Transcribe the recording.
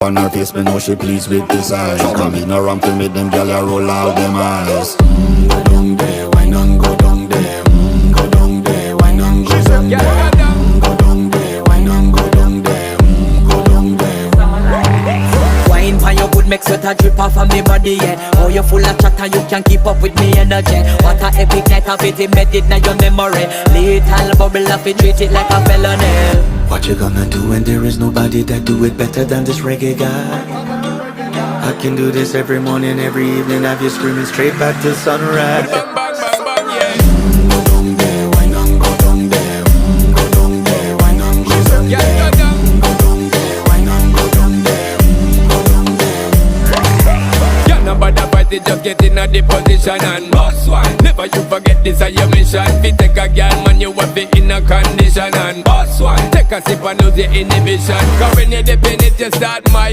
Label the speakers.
Speaker 1: On her face, me know she pleased with this eyes. Come in around to make them gyal a roll out them eyes. Go down there, why not go down there? Go down there, why not go down there? Go down there, why not go down there? Go down there.
Speaker 2: Wine pan your good make sweat a drip off of me body, yeah. Oh, you full of chatter, you can't keep up with me energy. What a epic night of it, embedded now your memory. Little bubble of it, treat it like a felony.
Speaker 3: What you gonna do when there is nobody that do it better than this reggae guy? I can do this every morning, every evening, have you screaming straight back to sunrise.
Speaker 1: Go down there, why not go down there? Go down there, why not go down there? Go down there, why not go down there? Go down there.
Speaker 4: Yeah, nobody fight it, just get in a the position and boss one. Never you forget this is your mission. Fi take a girl, man, you have it in a condition and boss one. Take a sip and lose your inhibition. Cause when you dip in it, you start my